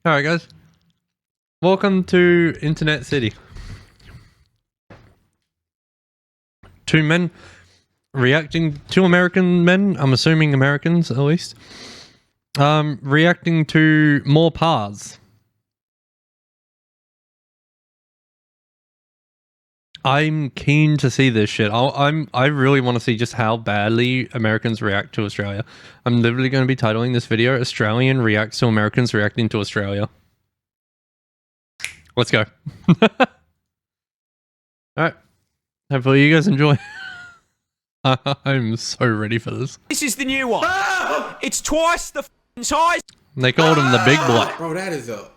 Alright guys, welcome to Internet City. Two American men, I'm assuming Americans at least, reacting to more pars. I'm keen to see this shit. I really want to see just how badly Americans react to Australia. I'm literally going to be titling this video, Australian reacts to Americans reacting to Australia. Let's go. Alright. Hopefully you guys enjoy. I'm so ready for this. This is the new one. It's twice the size. They called him the big boy. Bro, that is a...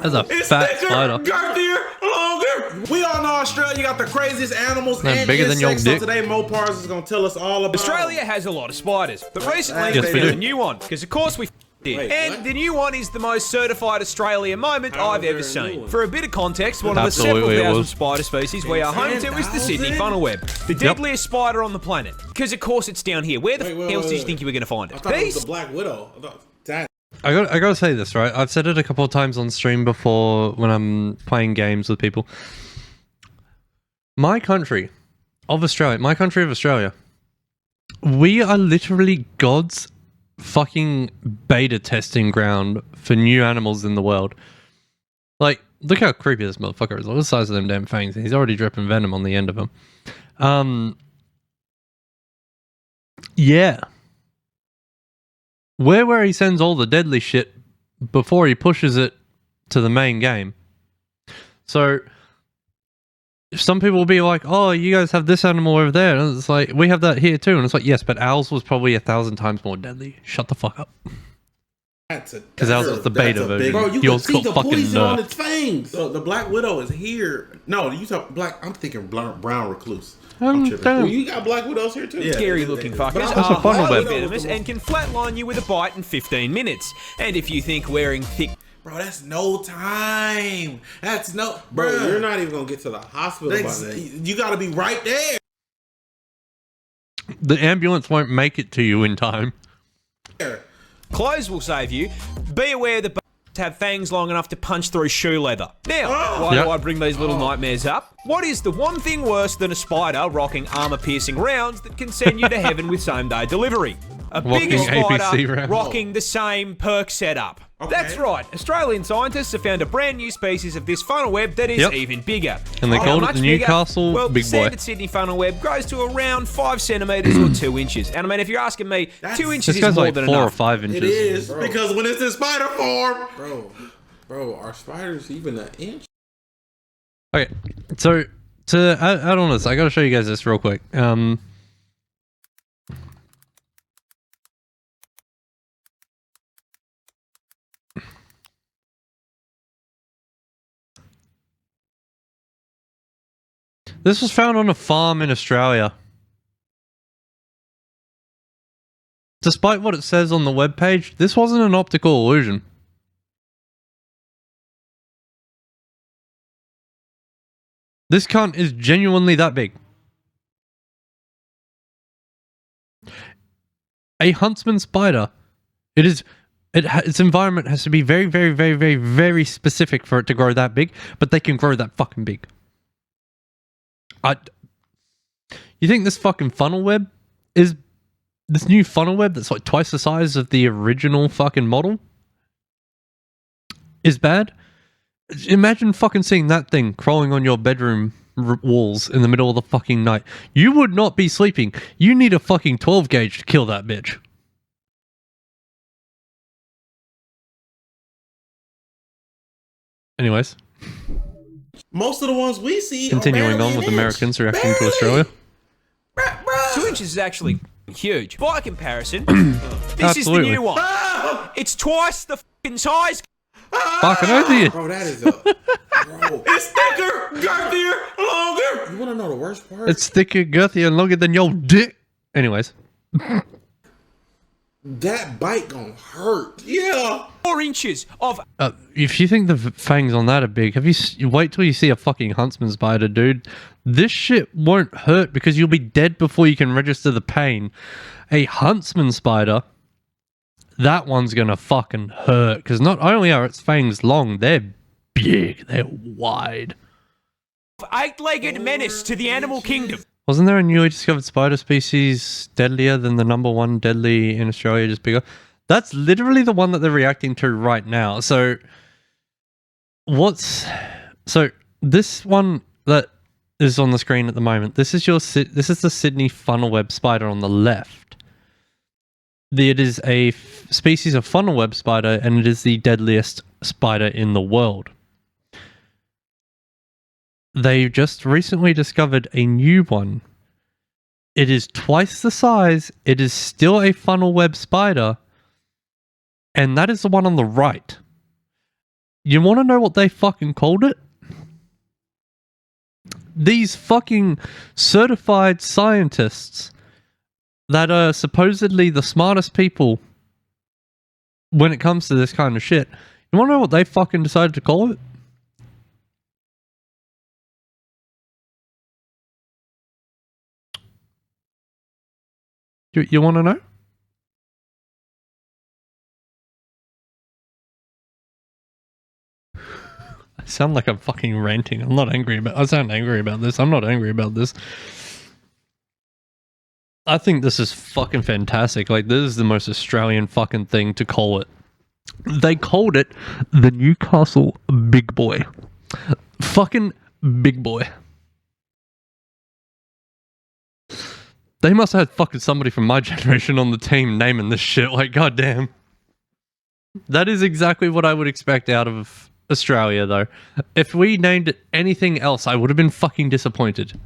That's a fat spider. Girthier, longer. We all know Australia got the craziest animals They're and bigger than your insects. So dick. today, Mopars is gonna tell us all about Australia has a lot of spiders, but recently Yes, they we did do. a new one because, of course, we did. Wait, and what? the new one is the most certified Australia moment How I've is ever there a new seen. one? For a bit of context, one of the Absolutely, several it thousand was. spider species we are home to is the Sydney 10,000? funnel web, the deadliest spider on the planet. Because, of course, it's down here. Where the Wait, else did you wait. think you were going to find I it? thought it was These? the Black Widow. I thought that. I gotta say this, right? I've said it a couple of times on stream before when I'm playing games with people. My country of Australia, we are literally God's fucking beta testing ground for new animals in the world. Like, look how creepy this motherfucker is. Look at the size of them damn fangs. He's already dripping venom on the end of them. Yeah. We're where he sends all the deadly shit before he pushes it to the main game. So, some people will be like, oh, you guys have this animal over there. And it's like, we have that here too. And it's like, yes, but ours was probably 1,000 times more deadly. Shut the fuck up. Because ours was the beta version. Bro, you Yours can see got the fucking poison on nerfed. its fangs. The Black Widow is here. No, you talk black. I'm thinking brown recluse. I'm tripping. damn. Oh, you got Black Widows here too. Scary looking fuckers That's a are funnel highly web. venomous and can flatline you with a bite in 15 minutes. And if you think wearing thick Bro, that's no time. That's no... Bro, you're not even going to get to the hospital by then. You got to be right there. The ambulance won't make it to you in time. clothes will save you, be aware that have fangs long enough to punch through shoe leather. Now, why do I bring these little nightmares up? What is the one thing worse than a spider rocking armor-piercing rounds that can send you to heaven with same-day delivery? A bigger APC spider rounds. rocking the same perk setup. Okay. That's right. Australian scientists have found a brand new species of this funnel web that is even bigger. And they How called it much the bigger? Newcastle well, Big the Boy. standard Sydney funnel web grows to around 5 centimetres or 2 inches. And I mean, if you're asking me, 2 inches This is guy's more like than 4 or enough. 5 inches. It is, because when it's in spider form... Bro, are spiders even an inch? Okay, so to add on this, I gotta show you guys this real quick. This was found on a farm in Australia. Despite what it says on the webpage, this wasn't an optical illusion. This cunt is genuinely that big. A huntsman spider. Its environment has to be very, very, very, very, very specific for it to grow that big, but they can grow that fucking big. You think this fucking funnel web is this new funnel web that's like twice the size of the original fucking model is bad? Imagine fucking seeing that thing crawling on your bedroom walls in the middle of the fucking night. You would not be sleeping. You need a fucking 12 gauge to kill that bitch. Anyways, Most of the ones we see continuing are on with barely an Americans inch. reacting to Barely. Australia. 2 inches is actually huge. By comparison, this is the Absolutely. new one. It's twice the fucking size. Fucking oath to you. Bro, that is a... Bro. It's thicker, girthier, longer. You want to know the worst part? It's thicker, girthier, and longer than your dick. Anyways. That bite gonna hurt. Yeah. 4 inches of... If you think the fangs on that are big, you wait till you see a fucking huntsman spider, dude. This shit won't hurt because you'll be dead before you can register the pain. A huntsman spider, that one's gonna fucking hurt. Because not only are its fangs long, they're big, they're wide. Eight-legged menace to the animal kingdom. Wasn't there a newly discovered spider species deadlier than the number one deadly in Australia, just bigger? That's literally the one that they're reacting to right now. So, this one that is on the screen at the moment, this is the Sydney funnel web spider on the left. It is a species of funnel web spider, and it is the deadliest spider in the world. They just recently discovered a new one. It is twice the size. It is still a funnel web spider. And that is the one on the right. You want to know what they fucking called it? These fucking certified scientists that are supposedly the smartest people when it comes to this kind of shit. You want to know what they fucking decided to call it? You want to know? I sound like I'm fucking ranting. I'm not angry about. I sound angry about this. I'm not angry about this. I think this is fucking fantastic. Like, this is the most Australian fucking thing to call it. They called it the Newcastle Big Boy. Fucking Big Boy. They must have had fucking somebody from my generation on the team naming this shit. Like, goddamn. That is exactly what I would expect out of Australia, though. If we named it anything else, I would have been fucking disappointed.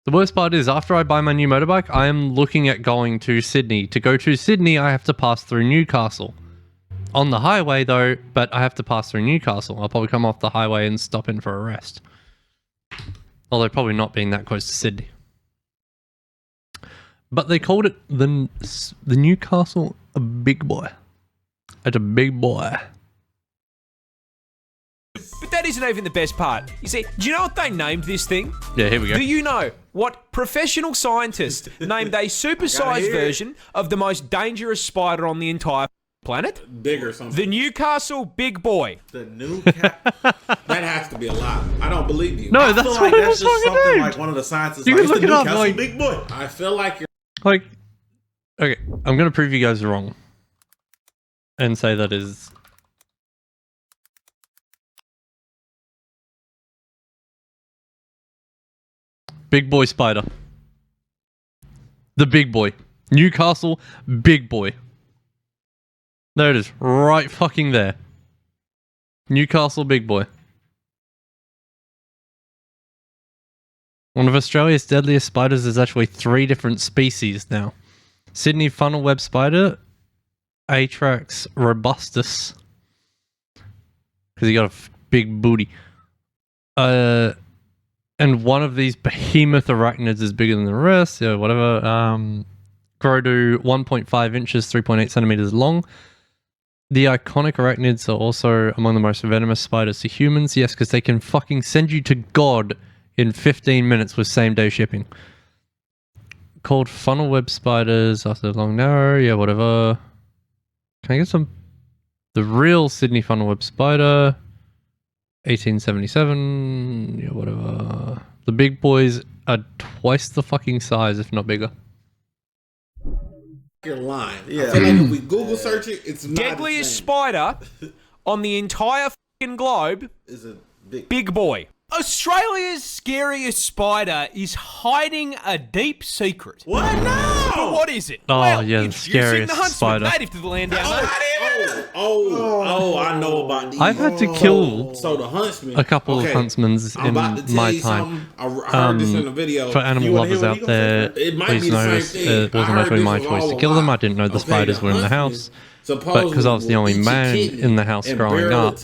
The worst part is, after I buy my new motorbike, I am looking at going to Sydney. To go to Sydney, I have to pass through Newcastle. On the highway, though, but I have to pass through Newcastle. I'll probably come off the highway and stop in for a rest. Although probably not being that close to Sydney. But they called it the Newcastle Big Boy. It's a big boy. But that isn't even the best part. You see, do you know what they named this thing? Yeah, here we go. Do you know what professional scientists named a supersized version of the most dangerous spider on the entire planet? Big or something. The Newcastle Big Boy. The that has to be a lie. I don't believe you. No, that's what it was fucking named. Like one of the scientists. You like, can look the it up, Newcastle like- Big Boy. I feel like you're. Like, okay, I'm going to prove you guys wrong. And say that is... Big Boy Spider. The Big Boy. Newcastle Big Boy. There it is. Right fucking there. Newcastle Big Boy. One of Australia's deadliest spiders is actually 3 different species now. Sydney funnel web spider, Atrax robustus, because he got a big booty. And one of these behemoth arachnids is bigger than the rest. Yeah, whatever. Grow to 1.5 inches, 3.8 centimeters long. The iconic arachnids are also among the most venomous spiders to humans. Yes, because they can fucking send you to God in 15 minutes with same-day shipping. Called funnel web spiders after the long narrow. Yeah, whatever. Can I get some? The real Sydney funnel web spider. 1877. Yeah, whatever. The big boys are twice the fucking size, if not bigger. You're lying. Yeah. I feel like if we Google search it, it's not Deadliest spider on the entire fucking globe is a Big Boy. Australia's scariest spider is hiding a deep secret. What? No! But what is it? Oh, yeah, the introducing scariest the huntsman, spider. native to the land down there. I know about these. I've had to kill So the huntsman. a couple of huntsmans I'm about to in tell my you time. something. I heard this in a video. For animal lovers out there, It might please be the know same thing. it wasn't I actually heard my this choice was to all kill a them. lie. I didn't know the Okay, spiders were in the huntsman house. But because I was the only man in the house growing up,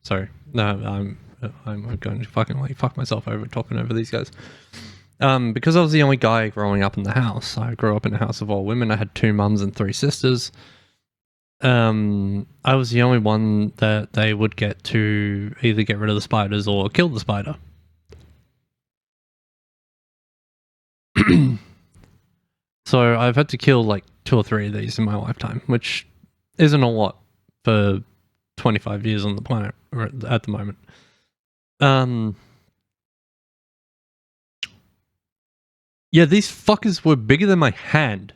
sorry, no, I'm going to fucking like fuck myself over talking over these guys. Because I was the only guy growing up in the house. I grew up in a house of all women. I had 2 mums and 3 sisters. I was the only one that they would get to either get rid of the spiders or kill the spider. So I've had to kill like 2 or 3 of these in my lifetime, which isn't a lot for 25 years on the planet or at the moment. Yeah, these fuckers were bigger than my hand.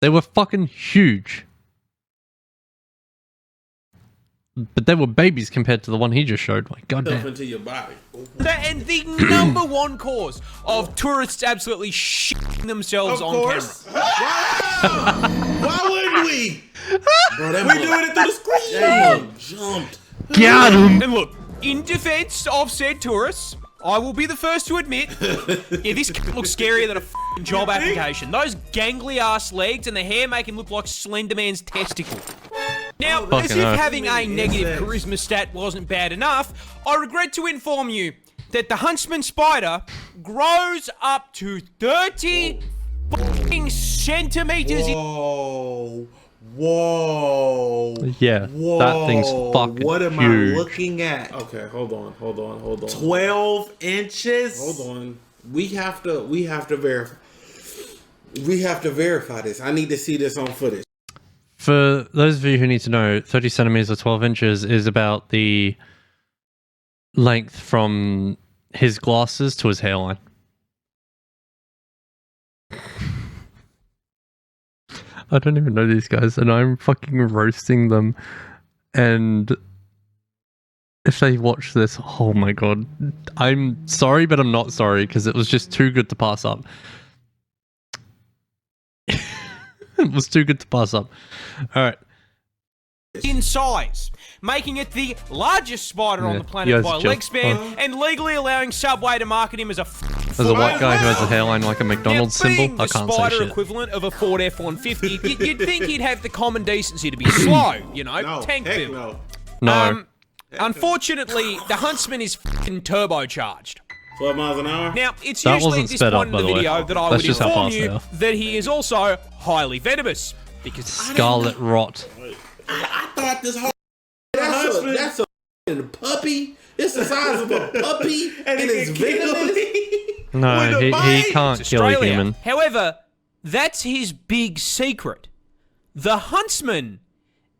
They were fucking huge. But they were babies compared to the one he just showed. Like, goddamn. Into your body. And the number one cause of tourists absolutely shitting themselves on camera. Why wouldn't we? Bro, we're doing it through the screen. That jumped. Got him. And look, in defense of said tourists, I will be the first to admit, yeah, this looks scarier than a f***ing job application. Those gangly ass legs and the hair make him look like Slender Man's testicle. Now, as if having a negative charisma stat wasn't bad enough, I regret to inform you that the huntsman spider grows up to 30 fucking centimeters. Whoa. Whoa. Yeah, Whoa. that thing's fucking What am huge. I looking at? Okay, hold on. 12 inches? Hold on. We have to verify. We have to verify this. I need to see this on footage. For those of you who need to know, 30 centimeters or 12 inches is about the length from his glasses to his hairline. I don't even know these guys, and I'm fucking roasting them. And if they watch this, oh my god. I'm sorry, but I'm not sorry, because it was just too good to pass up. It was too good to pass up. Alright. In size, making it the largest spider on the planet by leg span, and legally allowing Subway to market him as a There's a white guy who has a hairline like a McDonald's symbol. I can't say spider shit. equivalent of a Ford F-150, you'd think he'd have the common decency to be slow, you know, No, tank heck build. No. Unfortunately, the Huntsman is fucking turbocharged. 12 miles an hour? Now, it's That usually wasn't at this sped point up, in the by the way. video that I That's would just how inform fast they you are. that he is also highly venomous. Because Scarlet rot. I thought this whole... That's a puppy. It's the size of a puppy and it's venomous. No, he can't it's kill a Australia. human. However, that's his big secret. The Huntsman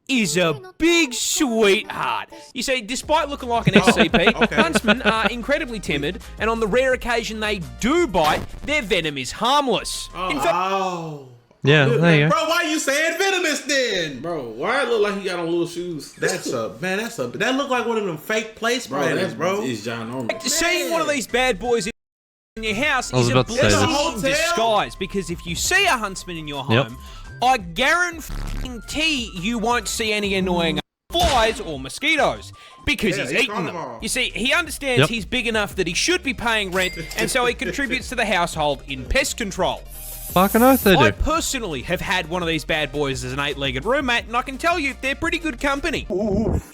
is a big sweetheart. You see, despite looking like an SCP, Huntsmen are incredibly timid, and on the rare occasion they do bite, their venom is harmless. In fact, Yeah, there you go. Bro, why you saying venomous then? Bro, why it look like he got on little shoes? That look like one of them fake play spiders, bro. It's John Norman. seeing one of these bad boys in your house I was is a about to say blessing this. in disguise, because if you see a huntsman in your home, I guarantee you won't see any annoying flies or mosquitoes, because he's eating them. You see, he understands he's big enough that he should be paying rent, and so he contributes to the household in pest control. Fucking oath they I do. personally have had one of these bad boys as an 8-legged roommate, and I can tell you they're pretty good company.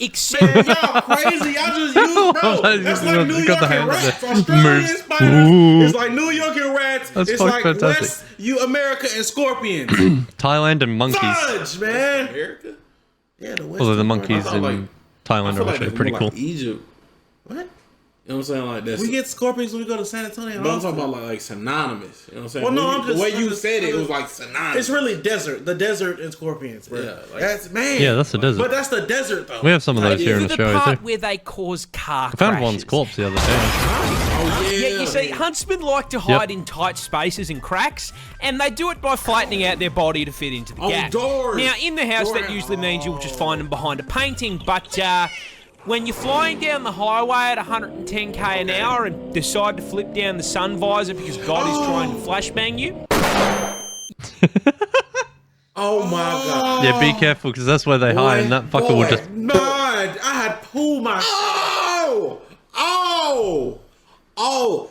Except Y'all crazy. Y'all just use, bro. That's like New York and rats. Australian Moves. spiders. Ooh. It's like New York and rats. That's it's fucking like fantastic. West America and scorpions. Thailand and monkeys. Fudge, man. America? Yeah, the West. Although the monkeys I in feel Thailand are like actually that's pretty more cool. like Egypt. What? You know what I'm saying? Like that's. We get scorpions when we go to San Antonio. But I'm talking about like synonymous. You know what I'm saying? Well, no, When I'm just- the way I'm you just- said it, I'm it was just- like synonymous. It's really desert. The desert and scorpions, bro. Yeah, like- That's man. Yeah, that's the desert. But that's the desert, though. We have some of those here in the Australia part too. where they cause car I found crashes. one's corpse the other day. Oh Yeah, you see, huntsmen like to hide in tight spaces and cracks, and they do it by flattening out their body to fit into the gap. doors. Now, in the house, that usually means you'll just find them behind a painting, but when you're flying down the highway at 110k an hour and decide to flip down the sun visor because God is trying to flashbang you, Oh my god. Yeah, be careful because that's where they hide, and that fucker will just. No, I had pulled my. Oh!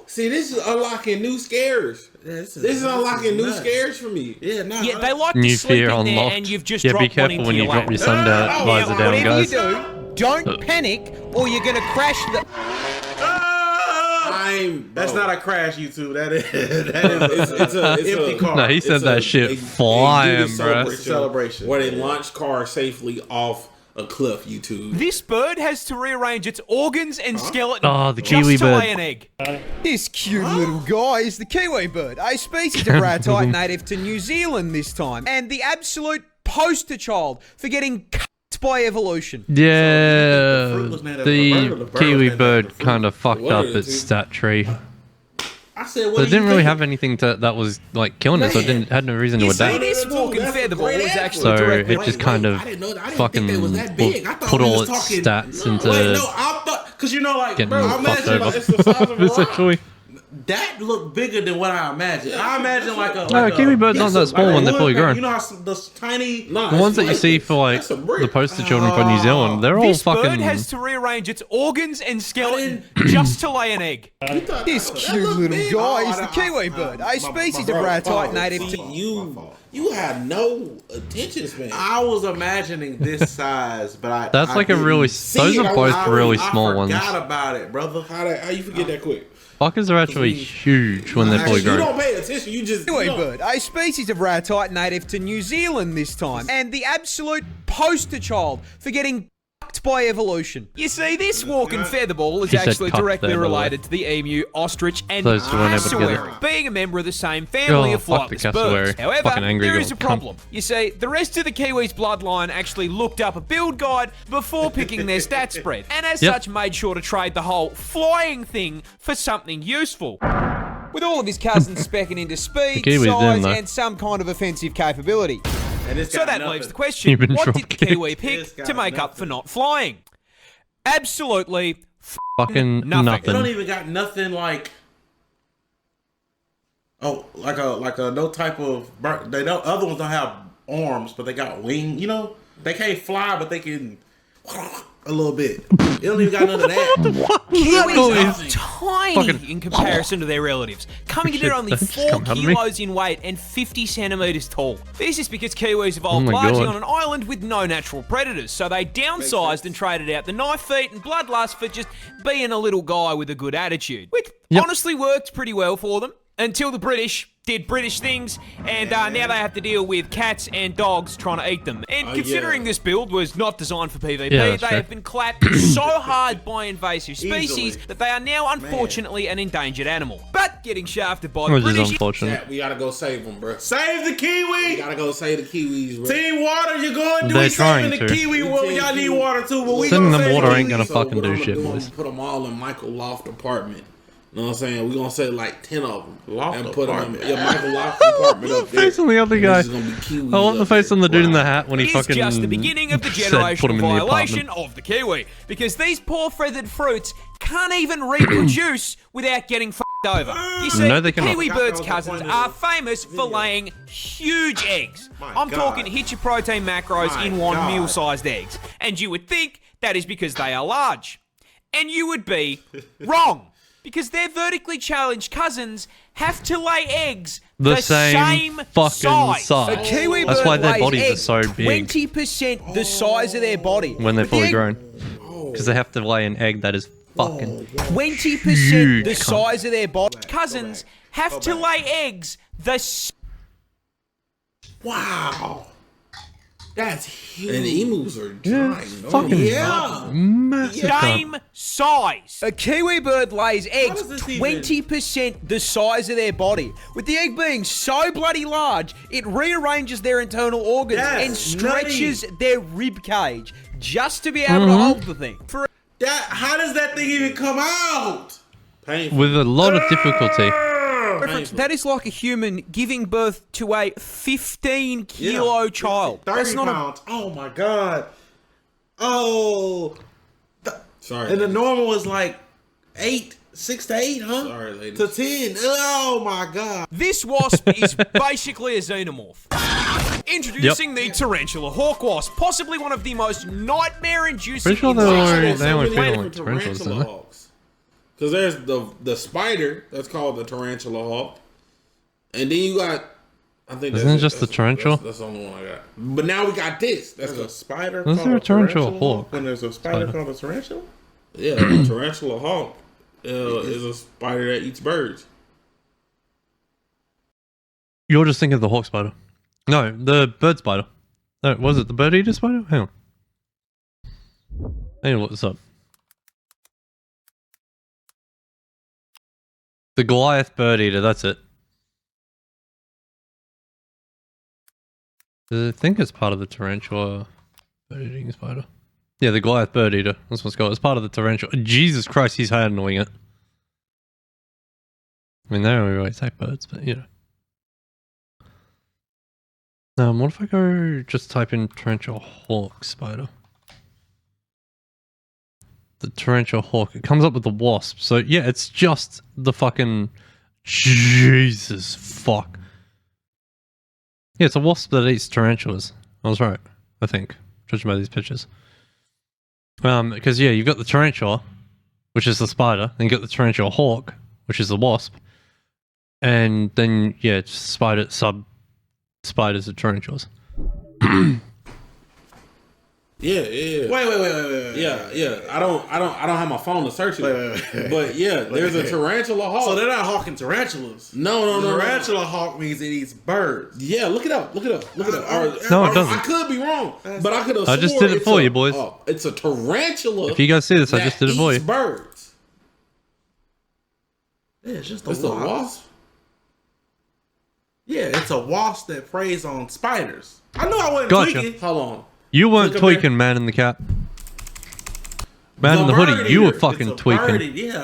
See, this is unlocking new scares. Yeah, This is unlocking new scares for me. Yeah, nah. yeah, they like to New sleep fear in there, unlocked. and you've just Yeah, dropped be careful one into when you your drop lap. your sun visor down, Whatever guys. you do, don't panic, or you're gonna crash the. That's not a crash, YouTube. That is it's a empty car. No, he said that shit flying, bro. It's a celebration where they launch cars safely off a cliff YouTube. This bird has to rearrange its organs and skeleton Oh, the just kiwi to bird. lay an egg. This cute little guy is the kiwi bird, a species of ratite native to New Zealand this time, and the absolute poster child for getting cut by evolution. Yeah, the fruit was named after a bird, or the the bird was kiwi named after bird the fruit? kind of fucked What up is its it? stat tree. I said, what So it do didn't you really think? have anything that was like killing it, so it had no reason to You see, adapt. this walking That's a feather ball great is answer. actually So directly... it just kind of I didn't fucking think they was that big. I thought put we all was its talking, stats into Wait, no, I thought because like, getting bro, I fucked imagine over. like, it's the size of a rock. Essentially. That looked bigger than what I imagined. I imagine like a No, kiwi birds aren't that small when they're fully grown. You know how those tiny The ones that you see for like the poster children for New Zealand, they're all This bird fucking. has to rearrange its organs and skeleton just to lay an egg. This cute little guy is the kiwi bird, a species of ratite native to... You had no attention span. I was imagining this size, but That's I like a didn't really. see Those it. are both really small I ones. forgot about it, brother. How you forget that quick? Fuckers are actually huge when they're fully You grown. don't pay attention. You just Kiwi bird, a species of ratite native to New Zealand this time, and the absolute poster child for getting fucked by evolution. You see, this walking feather ball is He said actually cuck directly there, by the way. related to the emu, ostrich, and Those two weren't able to get it. cassowary, being a member of the same family Oh, of fuck the flightless cassowary. birds. However, Fucking angry there is a little cunt. problem. You see, the rest of the Kiwis' bloodline actually looked up a build guide before picking their stat spread, and as Yep. such made sure to trade the whole flying thing for something useful. With all of his cousins specking into speed, Kiwis didn't, size, though. and some kind of offensive capability. So that leaves the question, Human what did dropkick. Kiwi This pick guy to make up for nothing. not flying? Absolutely Fucking nothing. They don't nothing. even got nothing like. Oh, like a no type of. They don't. Other ones don't have arms, but they got wing. You know, they can't fly, but they can. A little bit. They don't even got none of that. Kiwis are tiny Fucking- in comparison to their relatives, coming in at Shit, only that just 4 come out of me. kilos in weight and 50 centimeters tall. This is because Kiwis evolved Oh my largely God. on an island with no natural predators, so they downsized and traded out the knife feet and bloodlust for just being a little guy with a good attitude, which Yep. honestly worked pretty well for them. Until the British did British things, and now they have to deal with cats and dogs trying to eat them. And considering this build was not designed for PvP, Yeah, they that's true. have been clapped so hard by invasive species Easily. that they are now unfortunately an endangered animal. But getting shafted by the Which is British unfortunate. We gotta go save them, bro. Save the Kiwi! We gotta go save the Kiwis, bro. Team Water, you're going to They're be saving trying the to. Kiwi. Well, y'all need water too, but we Sending gonna them save water the ain't Kiwis. gonna fucking what do I'm shit, gonna do, boys. I'm put them all in Michael Loft apartment. You know what I'm saying? We're gonna say like 10 of them. Loft and put them apartment. in Michael Loft apartment up there. Face on the other And guy. this is gonna be Kiwis I want the up face there. on the dude in the hat when he is fucking just the beginning of the said put him generational in the violation apartment. of the Kiwi. Because these poor feathered fruits can't even reproduce without getting f***ed over. You see, No, they cannot. Kiwi birds' That was the cousins point of are the famous for laying huge eggs. I'm God. talking hit your protein macros My in one God. meal-sized eggs. And you would think that is because they are large. And you would be wrong. Because their vertically challenged cousins have to lay eggs The same fucking size. A kiwi That's bird why their lays bodies are eggs so big 20% the size of their body. when they're With the fully egg grown. Because they have to lay an egg that is fucking 20% huge, the cunt. size of their body. Cousins have to lay eggs the Wow. That's huge. And emus are Yeah, giant. fucking Yeah. massive cunt. same size. A kiwi bird lays eggs does this even- 20% the size of their body. With the egg being so bloody large, it rearranges their internal organs That's and stretches their rib cage just to be able Mm-hmm. to hold the thing. For How does that thing even come out? Painful. With a lot of difficulty. reference, that is like a human giving birth to a 15 kilo child. 30 That's not a pounds. Oh my God. Oh. Sorry. And the normal is like 6 to 8, huh? Sorry, ladies. To 10. Oh my God. This wasp is basically a xenomorph. Introducing the tarantula hawk wasp, possibly one of the most nightmare-inducing Pretty sure insects they on only the feed planet. on like tarantulas, don't they? Because there's the spider that's called the tarantula hawk, and then you got. I think Isn't that's it just the tarantula? That's the only one I got. But now we got this. That's There's a the spider Is called there a a tarantula tarantula hawk? When there's a spider called a tarantula? yeah, the tarantula hawk is a spider that eats birds. You're just thinking of the hawk spider. No, the bird spider. No, was it the bird eater spider? Hang on. Hey, what's up? The Goliath bird eater, that's it. I think it's part of the tarantula bird eating spider. Yeah, the Goliath bird eater. That's what's called. It's part of the tarantula. Jesus Christ, he's handling it. I mean, they don't really attack birds, but you know. What if I go just type in tarantula hawk spider? The tarantula hawk. It comes up with the wasp. So yeah, it's just the fucking Jesus fuck. Yeah, it's a wasp that eats tarantulas. I was right, I think, judging by these pictures. Because yeah, you've got the tarantula, which is the spider, then you got the tarantula hawk, which is the wasp, and then yeah, just sub spiders of tarantulas. Yeah. Wait. Yeah. I don't have my phone to search it. Wait. But yeah, there's a tarantula hawk. So they're not hawking tarantulas. No. Tarantula hawk means it eats birds. Yeah, look it up. No, it doesn't. I could be wrong, but I could have. I just did it for you, boys. It's a tarantula. If you guys see this, I just did it for you. Birds. Yeah, it's just It's a wasp. Yeah, it's a wasp that preys on spiders. I knew I wasn't Gotcha. tweaking. Hold on. You weren't Look up there. tweaking, man in the cap. Man in the bird hoodie, you were eater. fucking It's a bird tweaking. eater.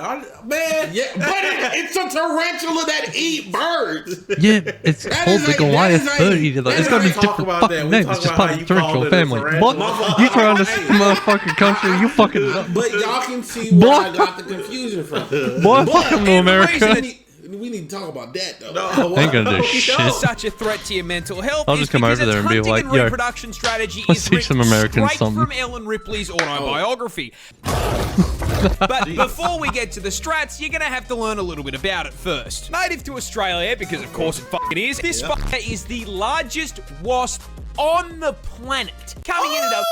Man. Yeah, but it's a tarantula that eat birds. Yeah, it's called the ain't- Goliath that is bird ain't- eater. Though. that It's got to be ain't talk different about fucking that. We name. talk It's just about part how of the you tarantula called it a family. tarantula. What? You trying to motherfucking country? You fucking But y'all can see where Boy. I got the confusion from. boy, fucking to America. We need to talk about that though. I ain't gonna do shit. Such a threat to your mental health. I'll is just come because over there its and be hunting like, and yo, reproduction strategy let's is teach some ripped Americans straight something. from Ellen Ripley's autobiography. But before we get to the strats, you're gonna have to learn a little bit about it first. Native to Australia, because of course it fucking is, this spider is the largest wasp on the planet. Coming in at a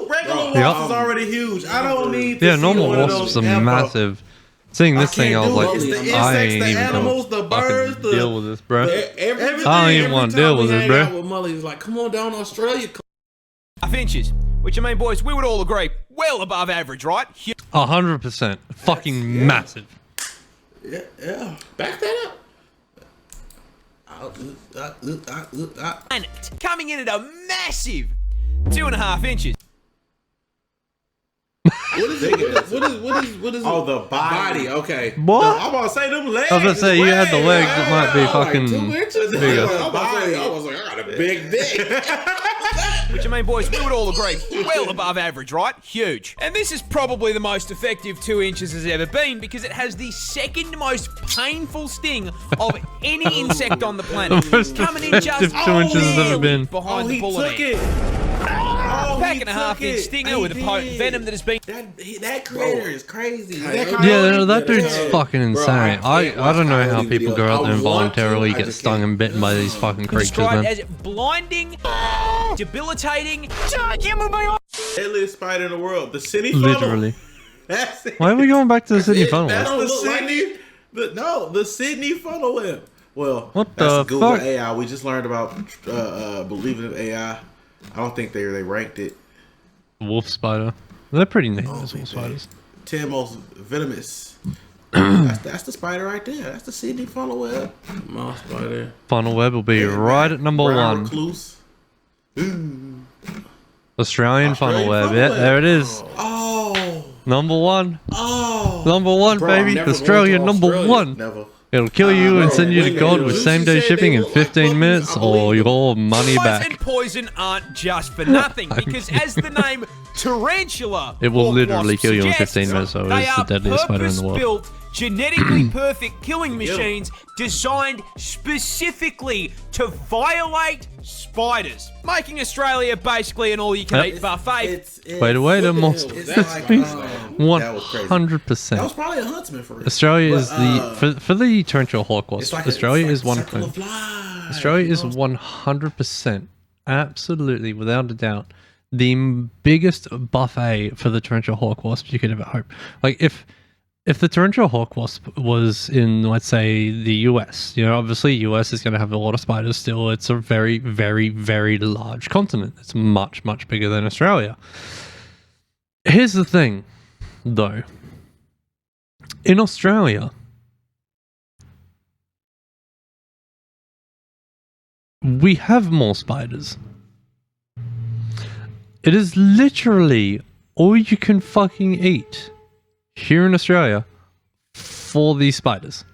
Regular wasp Yep. is already huge. I don't need to Yeah, see normal one of wasps those are ever. massive. Seeing this thing, I was like, It's the I insects, ain't the even animals, gonna the birds, fucking deal with this, bro. Everything, I don't even every wanna time deal we with this, hang bro. out with Mully, he's like, come on down to Australia. half inches. Which, I mean, boys, we would all agree, well above average, right? 100%. Fucking massive. Yeah. Back that up. Planet. Coming in at a massive 2.5 inches. What is it? What is Oh, the body. okay. What? I'm about to say them legs. I was about to say, you had the legs, it might be fucking 2 inches. bigger. I was like, I got a big dick. Which, I mean, boys, we would all agree, well above average, right? Huge. And this is probably the most effective 2 inches has ever been because it has the second most painful sting of any insect on the planet. The most Coming in effective just 2 inches has ever barely been. behind Oh, the he bullet took end. it. Oh, Pack he and a took half inch it. stinger He with a potent did. venom that has been That creator is crazy. Is that Yeah, Coyote? that dude's Yeah. fucking Bro, insane. I can't I watch don't know how Coyote people videos. go out there and I want to, voluntarily I get just stung can't. and bitten by these fucking creatures, described man. as blinding, debilitating, Deadliest spider in the world. The city funnel. Literally. That's it. Why are we going back to the Sydney funnel? That's The what look like Sydney. The Sydney funnel web. Well, What that's the Google fuck? AI. We just learned about believing in AI. I don't think they ranked it. Wolf spider. They're pretty neat, those wolf spiders. 10 most venomous. that's the spider right there. That's the Sydney funnel web. Mouse spider. Funnel web will be right at number Brown one. recluse. Australian funnel Australian web. funnel Yeah, web. there it is. Oh, Number one. oh. Number one, Bro, I'm baby. never Australia, going to number Australia. one. Never. It'll kill you and bro, send you to when God they- with Lucy same day said shipping they in look like 15 puppies, minutes I or believe your money Flies back. and poison aren't just for nothing because, as the name tarantula, It will or literally wasp kill you in suggests, 15 minutes, so they it's the are deadliest spider in the world. purpose-built, genetically perfect killing machines designed specifically to violate spiders, making Australia basically an all-you-can-eat buffet. Wait, a monster. It's It's like, been that was crazy. That 100%. was probably a huntsman for real. Australia But, is the for the torrential hawk wasp. It's like Australia it's is like one. circle of life, Australia is you know? 100%, absolutely, without a doubt, the biggest buffet for the torrential hawk wasp you could ever hope. Like if the torrential hawk wasp was in, let's say, the US, obviously US is going to have a lot of spiders still. It's a very, very, very large continent. It's much, much bigger than Australia. Here's the thing, though. In Australia, we have more spiders. It is literally all you can fucking eat here in Australia for these spiders.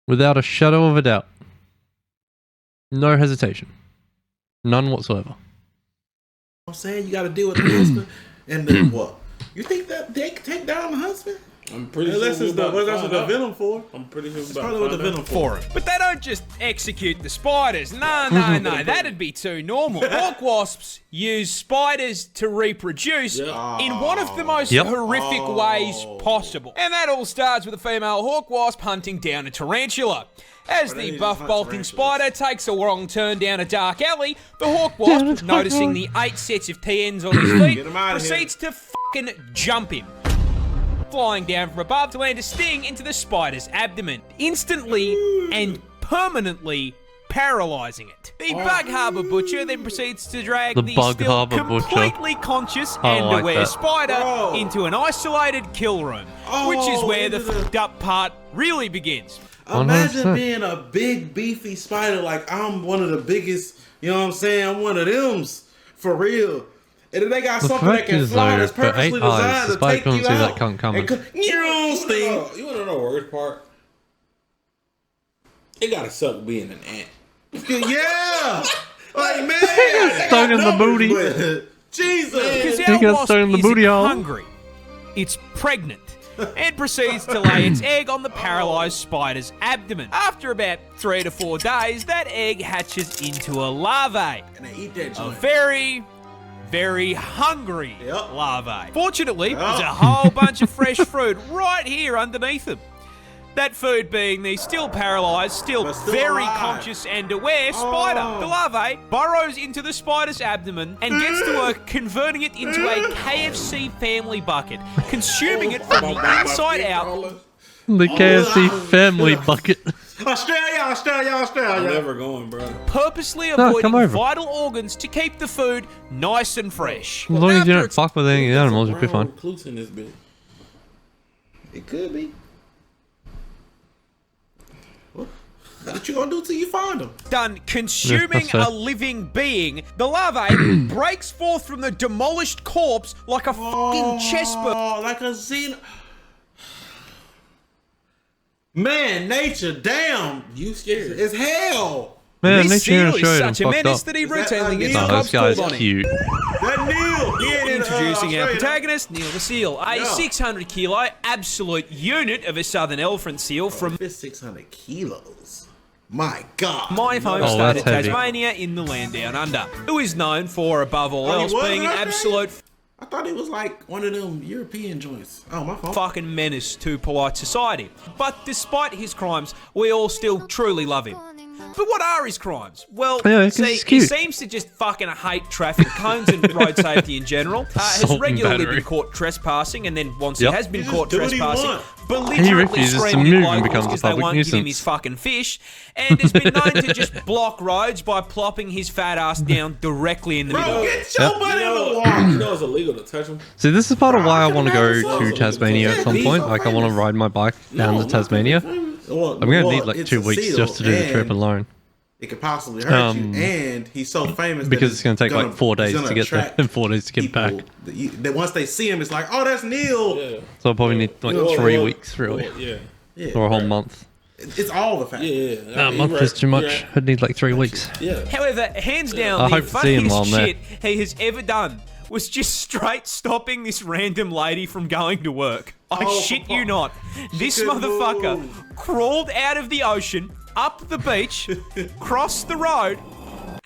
Without a shadow of a doubt. No hesitation. None whatsoever. I'm saying you got to deal with the husband and then what? You think that they can take down the husband? I'm pretty Unless sure it's the, that's what the venom for. I'm pretty sure That's probably what the venom For him. But they don't just execute the spiders. No, that'd be too normal. Hawk wasps use spiders to reproduce in one of the most horrific ways possible. And that all starts with a female hawk wasp hunting down a tarantula. As the buff bolting spider takes a wrong turn down a dark alley, the hawk wasp, noticing the 8 sets of TNs on his feet, proceeds to fucking jump him, flying down from above to land a sting into the spider's abdomen, instantly and permanently paralyzing it. The Bug Harbour Butcher then proceeds to drag the Bug still Harbour Butcher. completely conscious I and like aware that. spider into an isolated kill room, which is where the fucked up part really begins. Imagine 100%. being a big beefy spider like I'm one of the biggest, you know what I'm saying? I'm one of them's for real. And then they got The something that fact can is, fly though, that's for purposely 8 eyes, designed the to spider take couldn't you see out. that cunt coming. Sting. You wanna know the worst part? It gotta suck being an ant. Yeah. Like, man. Stung in the booty. Jesus. Because He our got wasp stung in the isn't booty hole. hungry. It's pregnant. And proceeds to lay its egg on the paralyzed spider's abdomen. After about 3 to 4 days, that egg hatches into a larvae. And they eat that A joint. very, very hungry Yep. larvae. Fortunately, there's a whole bunch of fresh fruit right here underneath them. That food being the still paralyzed, still But still very alive. conscious and aware spider. The larvae burrows into the spider's abdomen and gets to work converting it into a KFC family bucket, consuming it from the inside out. The KFC family bucket. Australia. I'm never going, bro. Purposely come avoiding over. vital organs to keep the food nice and fresh. As long as you After don't it's fuck with any of the animals, you'll be Brown fine. recluse in this bitch. It could be. What you gonna do till you find them? done consuming fair. a living being, the larvae breaks forth from the demolished corpse like a fucking chessboard. Oh, like a xeno. Man, nature, damn, You scared? it's hell. Man, This nature in seal is Australia such a fucked menace up. that he Is that routinely a gets Neil? Oh, cops this guy's called on him. cute. That Neil. He ain't Introducing our Australia. protagonist, Neil the Seal, a Yeah. 600 kilo absolute unit of a southern elephant seal from It's 600 kilos. My God. my home Oh, state that's of heavy. Tasmania in the land down under, who is known for, above all Oh, he else, was being an out there? absolute I thought it was like one of them European joints. Oh, my fault. fucking menace to polite society. But despite his crimes, we all still truly love him. But what are his crimes? Well, Yeah, 'cause see, he's he cute. seems to just fucking hate traffic cones and road safety in general. Has Assault and regularly battery. been caught trespassing, and then once Yep. he has been He just caught do what he trespassing, want. belligerently refuses to screaming move at and locals becomes a because they public won't give him nuisance. his fucking fish, and has been known to just block roads by plopping his fat ass down directly in the middle. Bro, get your butt in the water. You know it's illegal to touch them. See, this is part of why I want to go imagine to Tasmania at some point. Like, I want to ride my bike down to Tasmania. Well, I'm going to need well, like it's 2 a weeks seal, just to do the trip and alone. It could possibly hurt you, Um, and he's so famous that Because it's going to take like gonna- 4 he's days gonna to get there attract and 4 days to get people back. that once they see him, it's like, oh, that's Neil. Yeah. So I'll probably need like 3 weeks, really. Yeah. Yeah, Or a whole month. it's all the facts. Yeah. A month is too much. I'd need like 3 weeks. Yeah. However, hands down, I the hope to see him while funniest I'm there. shit he has ever done was just straight stopping this random lady from going to work. I Oh, shit you not. This couldn't motherfucker move. crawled out of the ocean, up the beach, crossed the road,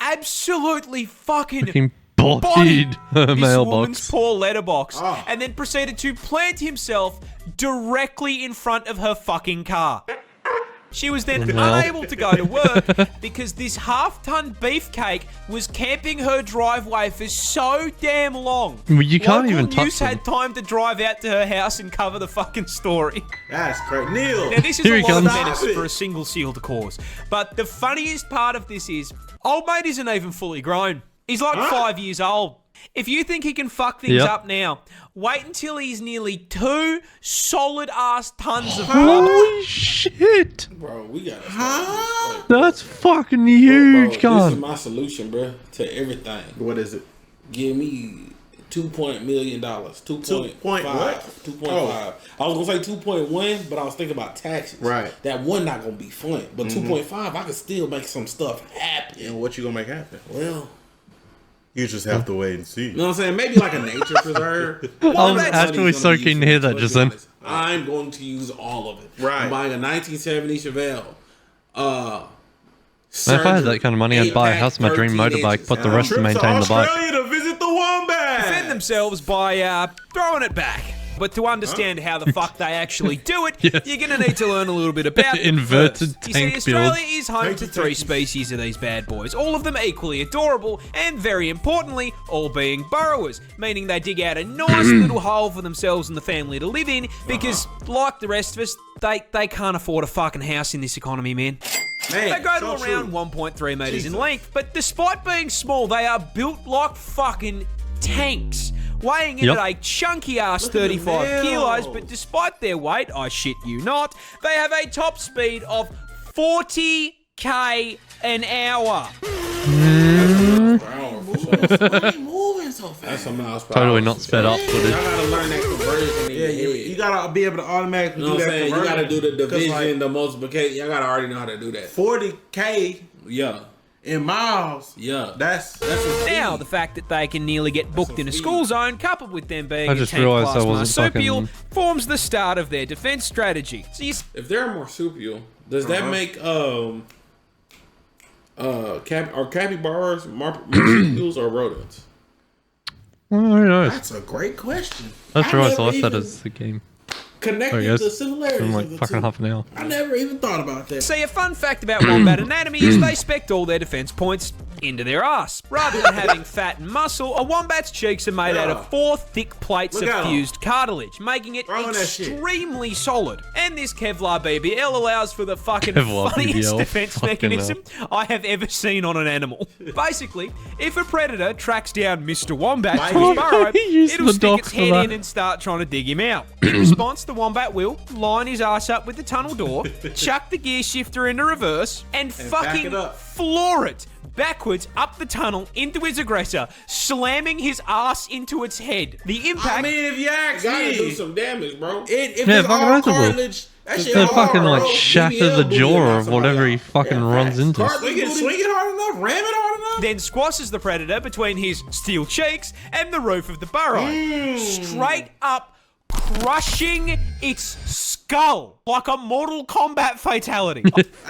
absolutely fucking Fucking bodied bodied her this woman's mailbox. poor letterbox, Oh. and then proceeded to plant himself directly in front of her fucking car. She was then Well. unable to go to work because this half-ton beefcake was camping her driveway for so damn long. Well, you can't Local even touch news them. had time to drive out to her house and cover the fucking story. That's crazy. Neil. Now, this is Here a he lot of comes. menace Stop it. for a single seal to cause. But the funniest part of this is, old mate isn't even fully grown. He's like 5 years old. If you think he can fuck things up now, wait until he's nearly 2 solid-ass tons of blubber. Holy shit! Bro, we got That's fucking huge, This is gun. my solution, bro, to everything. What is it? Give me $2 million. 2.5. Point what? 2.5. Oh. I was gonna say 2.1, but I was thinking about taxes. Right. That one not gonna be fun, but 2.5, I could still make some stuff happen. And what you gonna make happen? Well, You just have to wait and see. you know what I'm saying? Maybe like a nature preserve. I'm actually so keen to hear that, Let's be Jason. honest. I'm going to use all of it. Right. I'm buying a 1970 Chevelle. If I had that kind of money, I'd buy a house, my dream motorbike, but the rest to Trip to maintain the bike. Australia to visit the wombat. Defend themselves by throwing it back. But to understand how the fuck they actually do it, Yes. you're going to need to learn a little bit about them Inverted first. You tank see, build. Australia is home to 3 species of these bad boys, all of them equally adorable, and very importantly, all being burrowers, meaning they dig out a nice little hole for themselves and the family to live in, because like the rest of us, they can't afford a fucking house in this economy, man. Man, They go so to around true. 1.3 meters Jesus. in length, but despite being small, they are built like fucking tanks, weighing in Yep. at a chunky ass Look at the 35 kilos, nails. but despite their weight, I shit you not, they have a top speed of 40k an hour. Why you moving so fast? That's some miles per Totally hour. not sped up Y'all footage. gotta learn that conversion. Yeah, you gotta be able to automatically You know do what I'm that. saying? You conversion. gotta do the 'Cause, division, like, the multiplication. Y'all gotta already know how to do that. 40K Yeah. in miles. Yeah. That's a Now, the fact that they can nearly get booked in a school zone, coupled with them being I a just tank realised class I wasn't marsupial, fucking- forms the start of their defense strategy. So you If they're a marsupial, does that make are capybaras marsupials or rodents? Well, who knows? That's a great question. That's I right, never so I said even it's the game. connected Sorry, guys. the similarities In of like the fucking two. half an hour. I never even thought about that. See, a fun fact about wombat anatomy is they spect all their defense points into their ass. Rather than having fat and muscle, a wombat's cheeks are made out of 4 thick plates Look of at 'em. fused cartilage, making it Throwing that shit. extremely solid. And this Kevlar BBL allows for the fucking Kevlar funniest BBL, defense fucking mechanism I have ever seen on an animal. Basically, if a predator tracks down Mr. Wombat to his burrow, He used it'll the stick dog its for head that. in and start trying to dig him out. In response, the wombat will line his ass up with the tunnel door, chuck the gear shifter into reverse, and fucking it up. floor it backwards up the tunnel into his aggressor, slamming his ass into its head. The impact. I mean, if you ask Gotta me, do some damage, bro. if Yeah, it's fucking all both of them. cartilage, that shit They hard, fucking like bro. shatter BBL the booty jaw knock of somebody whatever he out. fucking Yeah, runs facts. into. Swing it hard enough, ram it hard enough. then squashes the predator between his steel cheeks and the roof of the burrow, straight up crushing its skull like a Mortal Kombat fatality.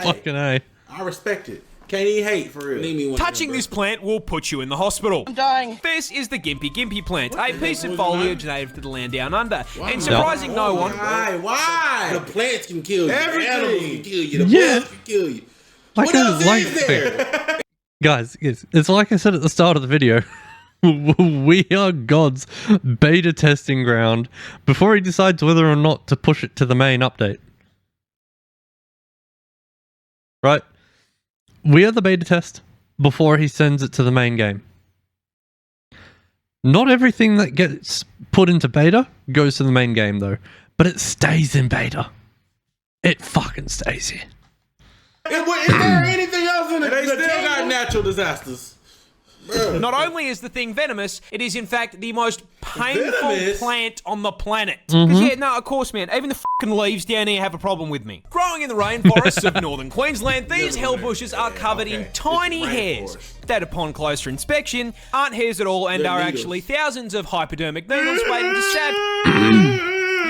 Fucking A. I respect it. Can't even hate for real. Need me one Touching of them, this plant will put you in the hospital. I'm dying. This is the Gimpy plant, a piece of foliage native to the land down under. And not? surprising no one, Why? bro. Why? The plants can kill you. Everything. The animals can kill you. The Yeah. bugs can kill you. Like What else like, is there? guys, it's like I said at the start of the video. We are God's beta testing ground before he decides whether or not to push it to the main update. Right? We are the beta test before he sends it to the main game. Not everything that gets put into beta goes to the main game though, but it stays in beta. It fucking stays here. Is there anything else in the They still table? got natural disasters. not only is the thing venomous, it is in fact the most painful Venomous? plant on the planet. Because yeah, no, of course, man, even the fucking leaves down here have a problem with me. Growing in the rainforests of northern Queensland, these hell bushes are covered in tiny It's hairs rainforest. that, upon closer inspection, aren't hairs at all and They're are needles. actually thousands of hypodermic needles waiting to stab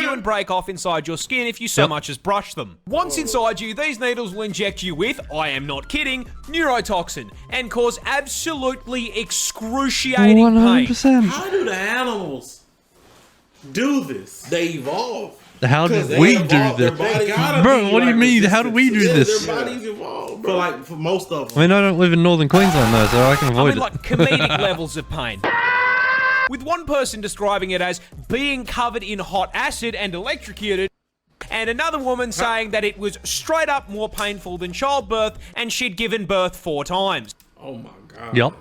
you and break off inside your skin if you so much as brush them. Once inside you, these needles will inject you with, I am not kidding, neurotoxin and cause absolutely excruciating pain. 100%. How do the animals do this? They evolve. How did They we evolve, do their this? bodies- gotta Bro, be, what do you like, mean? How do we do resistant. Yeah, this? their bodies evolve, For bro. for most of I them. mean, I don't live in northern Queensland though, so I can I avoid mean, it. like comedic levels of pain. With one person describing it as being covered in hot acid and electrocuted, and another woman saying that it was straight up more painful than childbirth and she'd given birth 4 times. Oh my god. Yup.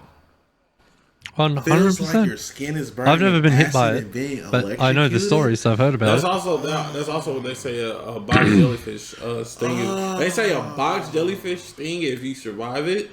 feels like your 100%. skin is burning. I've never been hit by acid and being it, but I know the electrocuted. stories, so I've heard about That's it. also what they say a box jellyfish sting. They say a box jellyfish sting, if you survive it,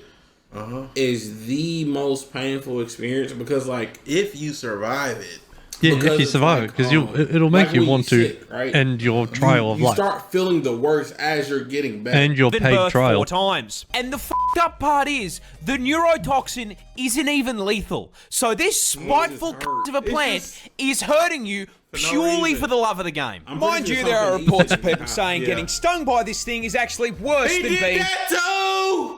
is the most painful experience because, like, If you survive it. Yeah, because if you it's survive, like, because it'll make like you when want to sick, right? end your trial of you life start feeling the worst as you're getting better. and your Been paid birthed trial. 4 times. And the fucked up part is, the neurotoxin isn't even lethal. So this spiteful hurt. of a plant is hurting you purely reason. for the love of the game. I'm Mind pretty you, sure there are something reports of easy people to saying yeah. getting stung by this thing is actually worse He than did being that too!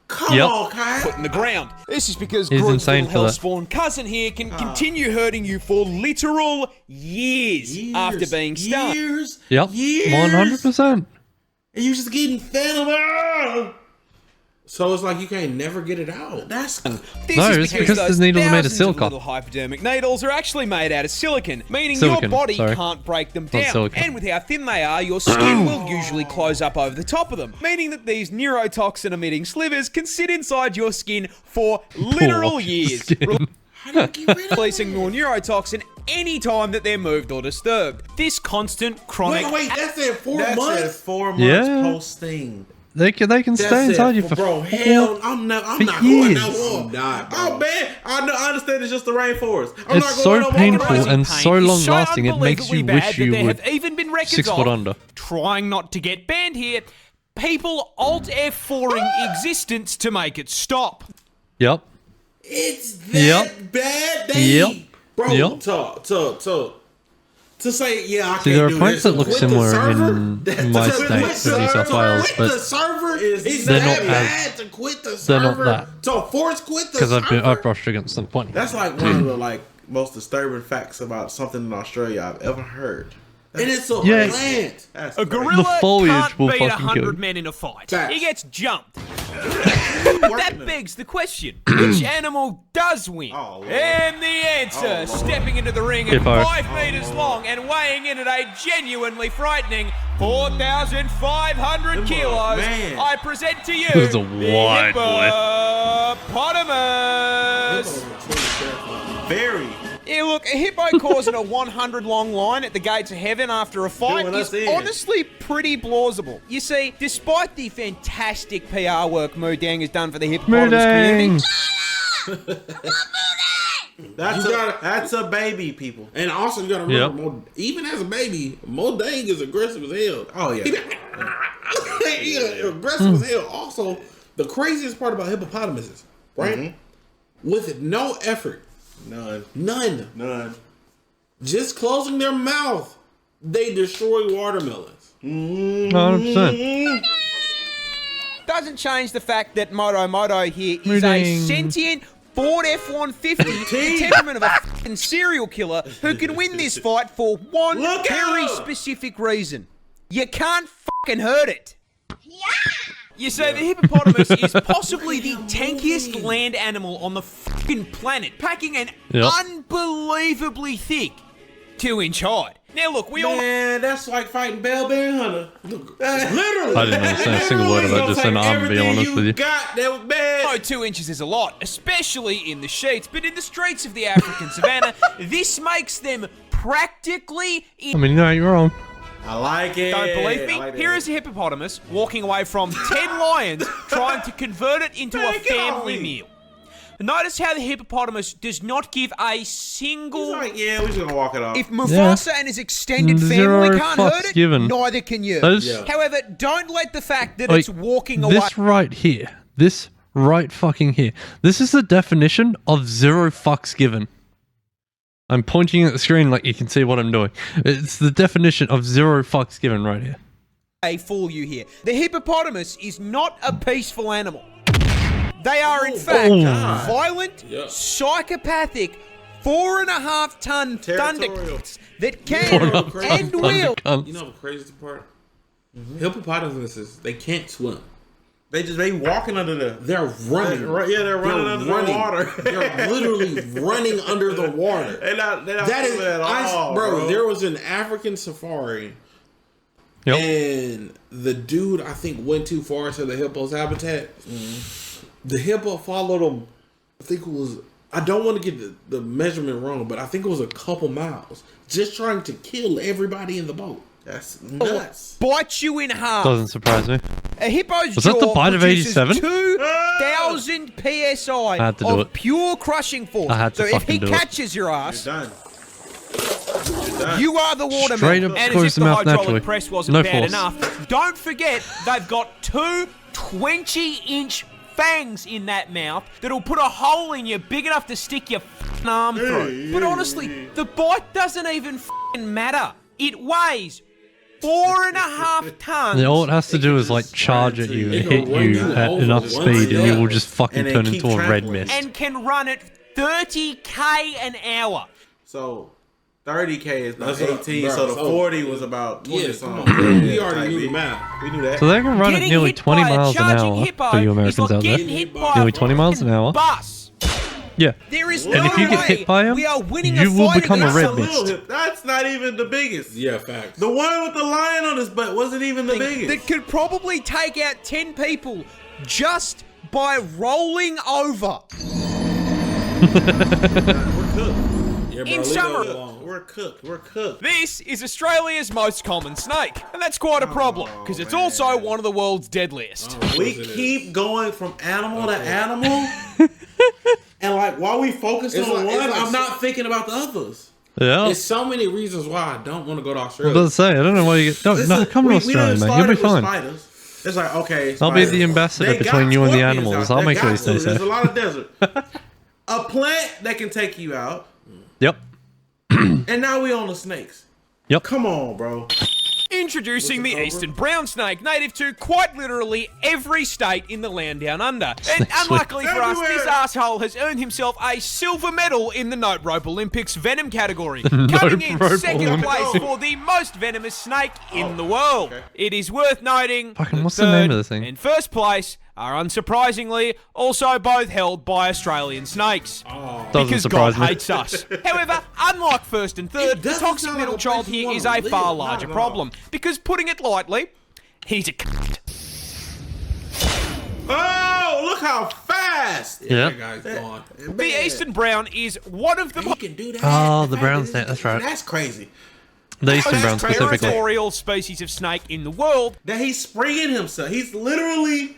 Come Yep. on, Kyle. put in the ground. This is because He's Groot's insane little for that. hellspawn cousin here can continue hurting you for literal years after being stung. Years. Yep, Years. 100%. And you just getting fed. So it's like you can't never get it out. That's This No, is it's because because those the needles are made of thousands silica. little hypodermic needles are actually made out of silicon, meaning Silicon, your body sorry. can't break them Not down. silicon. And with how thin they are, your skin will usually close up over the top of them, meaning that these neurotoxin emitting slivers can sit inside your skin for literal Poor years, skin. how do you get rid of releasing more neurotoxin anytime that they're moved or disturbed. This constant chronic Wait, that's in 4 That months? said 4 months Yeah. post sting. They can stay That's inside it. you for Bro, 4 hell, I'm not going years. that long. I'm not, bro. Oh man, I understand it's just the rainforest. I'm It's not so going no more painful crazy. and so pain is long lasting, it makes you unbelievably wish bad you that there would have even been records 6 foot of, under. trying not to get banned here, people alt F4ing existence to make it stop. Yep. It's that Yep. bad. Yep. Bro, Yep. to say, yeah, I See, can't there are do plants this. that look Quit the similar server? in my To state quit of New South to Wales, quit but the server is they're that not as- bad to quit the they're not server. that. So force quit the because server. I've brushed against them plenty. That's like one of the most disturbing facts about something in Australia I've ever heard. And it's a Yeah. plant. That's A crazy. gorilla foliage can't will beat fucking kill 100 you. men in a fight. Facts. He gets jumped. But that begs the question, which animal does win? Oh, Lord. And the answer, stepping into the ring at Hippo. 5 meters long and weighing in at a genuinely frightening 4,500 kilos, man. I present to you This is a the wide boy. hippopotamus. Very. Yeah, look, a hippo causing a 100 long line at the gates of heaven after a fight Doing is us in. honestly pretty plausible. You see, despite the fantastic PR work Moodang has done for the hippopotamus community, Moodang! That's a baby, people. And also, you gotta remember, even as a baby, Modang is aggressive as hell. Oh yeah. He aggressive as hell. Also, the craziest part about hippopotamuses, right? With no effort, none, just closing their mouth, they destroy watermelons. 100%. doesn't change the fact that Moto here is a Moodang. sentient Ford F-150, the temperament of a fucking serial killer who can win this fight for one Look very out! specific reason. You can't fucking hurt it. You say the hippopotamus is possibly the tankiest land animal on the fucking planet, packing an Yep. unbelievably thick 2-inch hide. Now look, we all Man, that's like fighting Bell Bear Hunter. Literally. I didn't understand a single word of that, just saying I'm gonna be honest with you. Got that was bad. know 2 inches is a lot, especially in the sheets, but in the streets of the African savannah, this makes them practically I mean, no, you're wrong. I like it. Don't believe me? I like Here that. is a hippopotamus walking away from 10 lions trying to convert it into a Man, get off family me. meal. Notice how the hippopotamus does not give a He's single... like, yeah, we're just gonna walk it off. If Mufasa and his extended Zero family can't fucks hurt it, given. neither can you. That is- Yeah. However, don't let the fact that Like, it's walking away... this right here, this right fucking here, this is the definition of zero fucks given. I'm pointing at the screen like you can see what I'm doing. It's the definition of zero fucks given right here. fool you here. The hippopotamus is not a peaceful animal. They are, in fact, God. violent, psychopathic, 4.5-ton Territorial. thundercats that can and will. You know the craziest part? Hippopotamuses, they can't swim. They walking under the. They're running. They're running under the water. They're literally running under the water. They're not That is, swimming at all, bro. There was an African safari, Yep. and the dude I think went too far to the hippo's habitat. The hippo followed him. I think it was I don't want to get the measurement wrong, but I think it was a couple miles just trying to kill everybody in the boat. That's nuts. Bites you in half. Doesn't surprise me. A hippo's Was that the jaw bite of produces 87? 2,000 psi had to do of it. pure crushing force. I had to so if he fucking do it. catches your ass, Done. you are the waterman. Straight up And as close if the the mouth hydraulic naturally. press wasn't No bad force. enough, don't forget they've got two 20-inch fangs in that mouth that'll put a hole in you big enough to stick your f***ing arm through. But honestly, the bite doesn't even f***ing matter. It weighs 4.5 tons. And all it has to do is like charge at you and hit you at enough One speed, and you will step, just fucking and then turn keep into a red trampling. mist. And can run at 30k an hour. So 30K is about That's what- 18, bro, so the so- 40 was about 20 Yeah, something. come on. We Yeah, already type knew the beat. math. We knew that. So they can run at Getting nearly hit 20 by a miles an charging hour hippo for you is Americans like out there. getting hit by Nearly a 20 miles an fucking hour. Bus. Yeah. There is And no if you get way hit by him, we are winning you a will fight become a against red That's a little mist. hip. That's not even the biggest. Yeah, facts. The one with the lion on his butt wasn't even the biggest. that could probably take out 10 people just by rolling over. We're cooked. Yeah, In leave summary- that alone. We're cooked. We're cooked. This is Australia's most common snake, and that's quite a problem because it's man. also one of the world's deadliest. We keep going from animal to animal, and like while we focus It's on like- one, it's like I'm not thinking about the others. Yeah. There's so many reasons why I don't want to go to I was Australia. about to say, I don't know why you get. No, Listen, come to we Australia, done man. You'll be started with fine. spiders. It's like, okay, I'll be spiders. the ambassador They got between you and the scorpions animals. out I'll there. make sure you Got stay to. safe. There's a lot of desert. A plant that can take you out, Yep. and now we on the snakes. Yep. Come on, bro. Introducing the eastern brown snake, native to quite literally every state in the land down under. And Snakes unluckily for us, everywhere. this asshole has earned himself a silver medal in the Note Rope Olympics venom category, coming in Rope second Olympics. place for the most venomous snake in the world. okay. It is worth noting Fucking that what's the name third of this thing? and first place are unsurprisingly also both held by Australian snakes. Doesn't Because surprise God me. hates us. However, unlike first and third, It the doesn't toxic sound middle like a child place you here is wanna a live. far Not larger at all. problem. Because putting it lightly, he's a cunt. Oh, look how fast! Yeah. That guy's gone. The Eastern Brown is one of the He can do that. Oh, the fact brown that snake, it's- that's right. That's crazy. The Eastern that's Brown crazy. specifically. territorial species of snake in the world. That he's springing himself. He's literally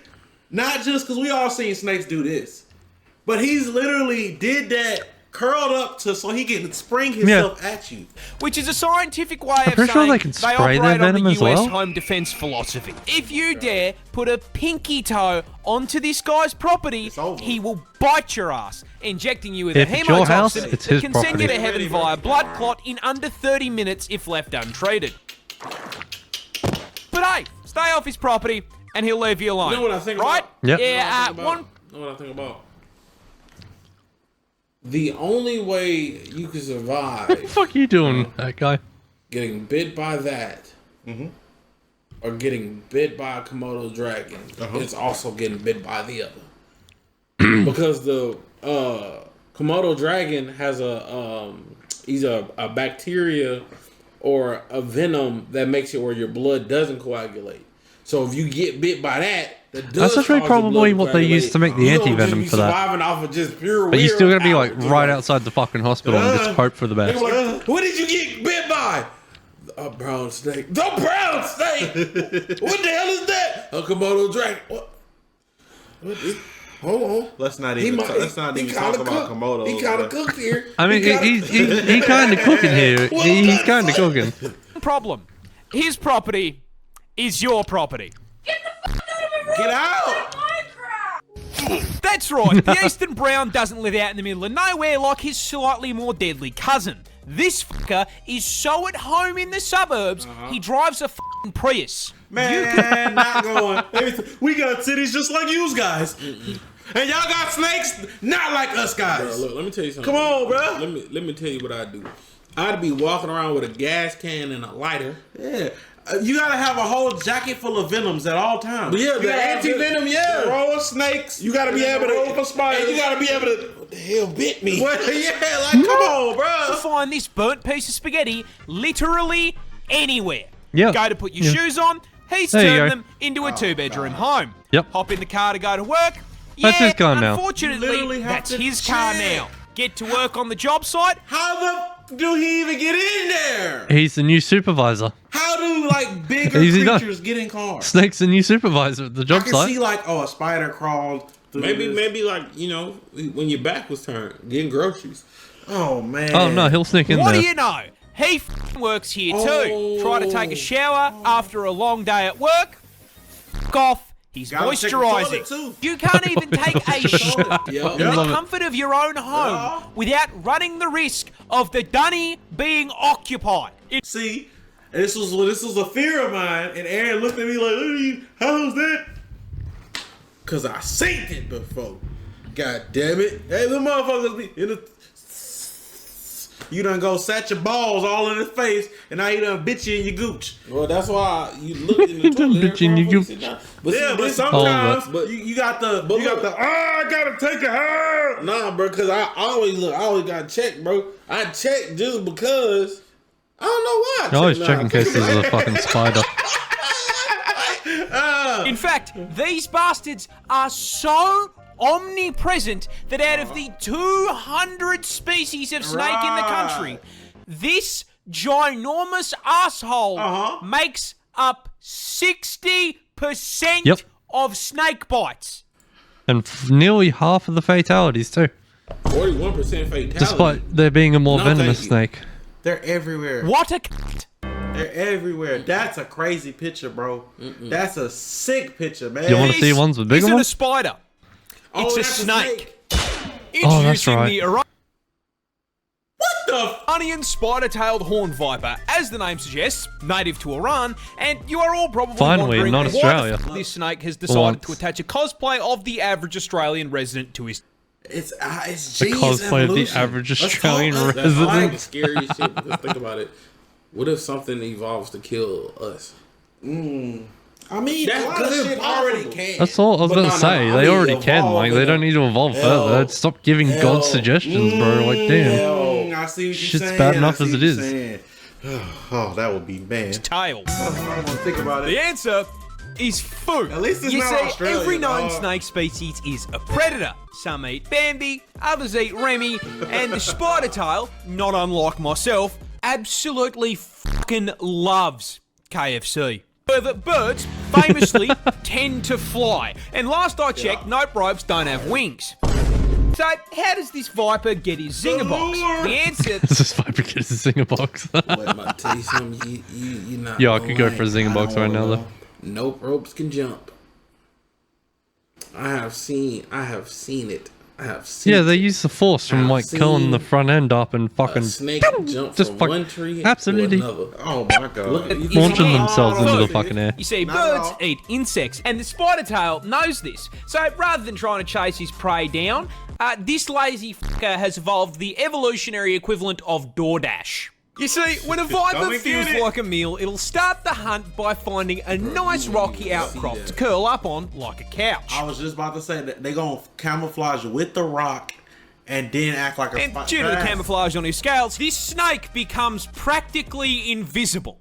not just because we all seen snakes do this, but he's literally did that curled up to so he can spring himself at you. Which is a scientific way of pretty sure saying they can spray their operate on venom the as US well. home defense philosophy. If you dare put a pinky toe onto this guy's property, over. he will bite your ass, injecting you with If a it's your house, hemotoxin it's that his can send you to property. heaven via blood clot in under 30 minutes if left untreated. But hey, stay off his property and he'll leave you alone. You know what I think right? about? Yep. Yeah, You know one. what I think about? The only way you can survive What the fuck are you doing, that guy? getting bit by that or getting bit by a Komodo dragon is also getting bit by the other. Because the Komodo dragon has either a bacteria or a venom that makes it where your blood doesn't coagulate. So if you get bit by that, That's actually probably what they use to make the anti-venom for that. Surviving off of just pure But you still gotta be like willpower. right outside the fucking hospital and just hope for the They best. were like, what did you get bit by? A brown snake. The brown snake. What the hell is that? A Komodo dragon. What is, hold on. Let's not even talk about Komodo. He kind of cooked here. I mean, he kind of cooking here. He's kind of cooking. Problem. His property is your property. Get out! That's right, the Eastern Brown doesn't live out in the middle of nowhere like his slightly more deadly cousin. This fucker is so at home in the suburbs, he drives a f***ing Prius. Man, not going. We got cities just like you guys. And y'all got snakes not like us guys. Bro, look, let me tell you something. Come on, bro. Let me tell you what I do. I'd be walking around with a gas can and a lighter. Yeah. You gotta have a whole jacket full of venoms at all times. Yeah, You the gotta have anti-venom, yeah. Roll of snakes. You gotta be able to. roll for spiders. And you gotta be able to. What the hell bit me? Well, yeah, like come on, To bro. find this burnt piece of spaghetti literally anywhere. Yeah. Go to put your Yeah. shoes on, he's There you turned go. them into a two-bedroom home. Yep. Hop in the car to go to work. That's yeah, his car now. You literally Unfortunately, have that's to his car check. now. get to work on the job site. How the do he even get in there? He's the new supervisor. How do like bigger Easy done. creatures get in cars? Snake's the new supervisor at the I job can site. see like a spider crawled. Through this. Maybe like, you know, when your back was turned, getting groceries. Oh man. Oh no, he'll sneak in What there. do you know? He works here too. Oh. Try to take a shower after a long day at work. F off. He's Gotta check the toilet, moisturising. too. You can't even take a shot Yeah. in the comfort of your own home without running the risk of the dunny being occupied. See, and this was a fear of mine, and Aaron looked at me like, "How's that?" Cause I seen it before. God damn it! Hey, the motherfuckers be in the. You done go sat your balls all in his face, and now he done bit you in your gooch. Well, that's why you look in the toilet. Bitch in your every time gooch. you sit down. But Yeah, see, but this- sometimes but- you got the look. I gotta take a hair. Nah, bro, because I always got checked, bro. I check just because. I don't know why. I always check check in now. case there's a fucking spider. In fact, these bastards are so omnipresent that out of the 200 species of snake in the country, this ginormous asshole makes up 60% Yep. of snake bites. And nearly half of the fatalities too. 41% fatality. Despite there being a more No, venomous thank you. snake. They're everywhere. What a cunt. They're everywhere. That's a crazy picture, bro. That's a sick picture, man. You wanna see ones with bigger isn't ones? a spider. Oh, It's a that's snake. Oh, that's Introducing right. the What the? Iranian spider-tailed horned viper, as the name suggests, native to Iran, and you are all probably Finally, wondering not why the Australia. f- this snake has decided once. to attach a cosplay of the average Australian resident to his. It's The genius cosplay of the evolution. average Let's Australian talk- That's like resident. the scariest shit. Because think about it. What if something evolves to kill us? I mean, That's a lot of good shit possible. already can. That's all I was But about no, to say. no, I They mean, already can. evolve Like, they in don't a- need to evolve Hell. further. Stop giving God Hell. suggestions, bro. Like, damn. I see what you're Shit's saying. bad enough I see as it what you're is. saying. Oh, that would be man. Tail. I don't want to think about The it. answer is food. At least it's you not see, Australia, every known dog. snake species is a predator. Some eat Bambi, others eat Remy, and the spider tail, not unlike myself, absolutely fucking loves KFC. However, birds famously tend to fly, and last I checked, note ropes don't have wings. So, how does this viper get his zinger box? Lord. The answer This is Viper Kid is a zinger box. Wait, I'm about to tell you something. You not. Yo, I gonna could go like. for a zinger box right now, though. Nope, ropes can jump. I have seen it. I have seen Yeah, they use the force from, I've like, curling the seen front end up and a fucking snake jump just from fuck- one tree absolutely. to another. Oh my god. Look at launching Yeah. themselves into the Food. fucking air. You see, Not at birds all. eat insects, and the spider tail knows this. So rather than trying to chase his prey down, this lazy fucker has evolved the evolutionary equivalent of DoorDash. You see, when a viper Come and feels get it. like a meal, it'll start the hunt by finding a nice rocky outcrop to curl up on like a couch. I was just about to say that they gonna camouflage with the rock and then act like a And spot. due to the camouflage on his scales, this snake becomes practically invisible.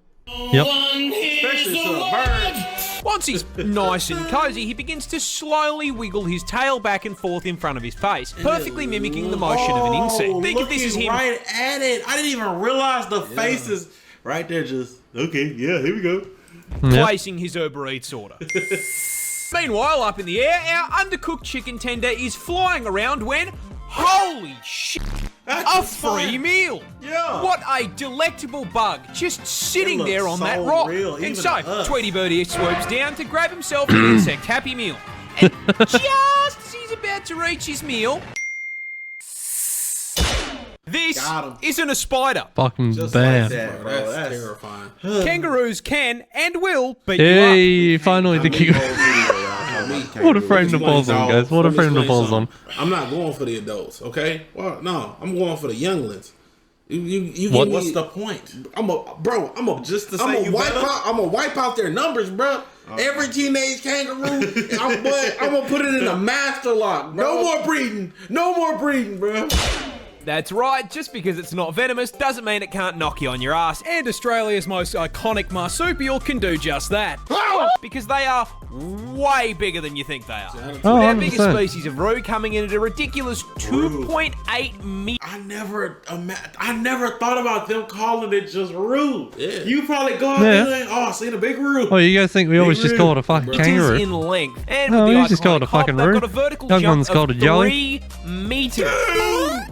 Yep. Especially to a bird. Once he's nice and cozy, he begins to slowly wiggle his tail back and forth in front of his face, perfectly mimicking the motion of an insect. Think of this as him right at it. I didn't even realize the faces right there. Just okay. Yeah, here we go. Yep. placing his Uber Eats order. Meanwhile, up in the air, our undercooked chicken tender is flying around when, holy shit, a free meal. Yeah. What a delectable bug, just sitting looks there on so that rock. real, And even so, to us. Tweety Birdie swoops down to grab himself an insect happy meal. And just as he's about to reach his meal, this Got him. isn't a spider. Fucking Just bam. like that, bro. That's terrifying. Kangaroos can and will beat you Hey, finally the king. What What a frame to pause on, guys. What a frame to pause on. I'm not going for the adults, okay? Well, no, I'm going for the younglings. You What? give me- What's the point? I'm a Just to say I'm a you wipe better? out. I'm gonna wipe out their numbers, bro. Every teenage kangaroo, I'm gonna put it in a master lock. Bro. No more breeding. No more breeding, bro. That's right, just because it's not venomous doesn't mean it can't knock you on your ass. And Australia's most iconic marsupial can do just that. Because they are way bigger than you think they are. With our biggest 100%. species of roo coming in at a ridiculous 2.8 million. I never thought about them calling it just rude. Yeah. You probably go out Yeah. there and oh, seen a big rude. Oh, you guys think we always just call it a fucking kangaroo? In length. And No, with we the just call it a iconic hop, fucking they've roo. got a vertical The other jump one's of called a jelly. 3 meters.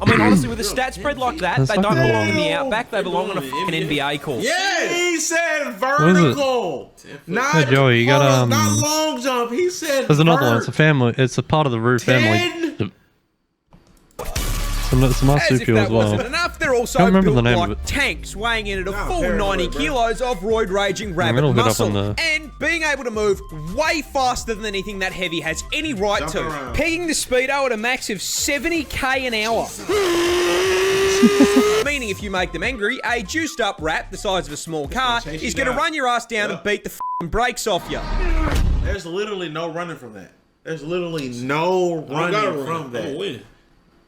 I mean, honestly, with a stat spread like that, That's they don't fucking belong in wrong. the outback. They belong on a fucking NBA court. Yeah, he said is it? vertical. Not, Hey, Joey, you got, hold on, not long jump. He said There's another one. It's a family. It's a part of the roo family. 10? It's a As if marsupial that as well. wasn't enough, they're also Can't remember the built name like of it. tanks, weighing in at a full paranoid, 90 bro. kilos of roid-raging rabbit it'll get up muscle. on the- And being able to move way faster than anything that heavy has any right Jump to. around. Pegging the speedo at a max of 70k an hour. Meaning if you make them angry, a juiced up rat the size of a small car chase is you going to down. run your ass down and beat the f***ing brakes off you. There's literally no running from that. There's literally no running from that. win.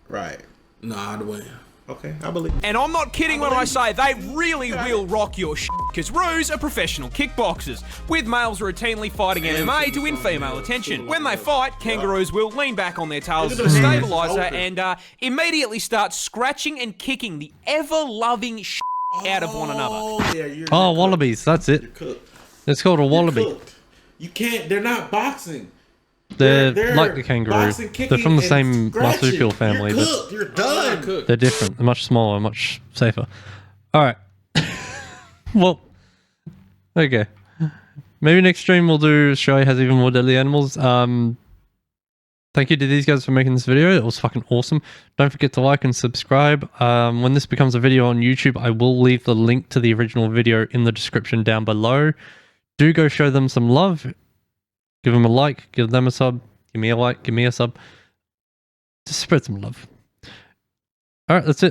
Right. Nah, I'd win. Okay, I believe. And I'm not kidding when I say they really will rock your shit, because roos are professional kickboxers, with males routinely fighting MMA to win female attention. When they fight, kangaroos will lean back on their tails as a stabilizer and immediately start scratching and kicking the ever-loving shit out of one another. Oh, yeah, you're Oh, wallabies. That's it. cooked. It's called a wallaby. Cooked. You can't. They're not boxing. They're like the kangaroo. boxing, They're from the kicking, same and scratching. marsupial family, You're but cooked. You're done. they're different. They're much smaller, much safer. All right. Well, okay. Maybe next stream we'll do Australia has even more deadly animals. Thank you to these guys for making this video. It was fucking awesome. Don't forget to like and subscribe. When this becomes a video on YouTube, I will leave the link to the original video in the description down below. Do go show them some love. Give them a like, give them a sub, give me a like, give me a sub. Just spread some love. Alright, that's it.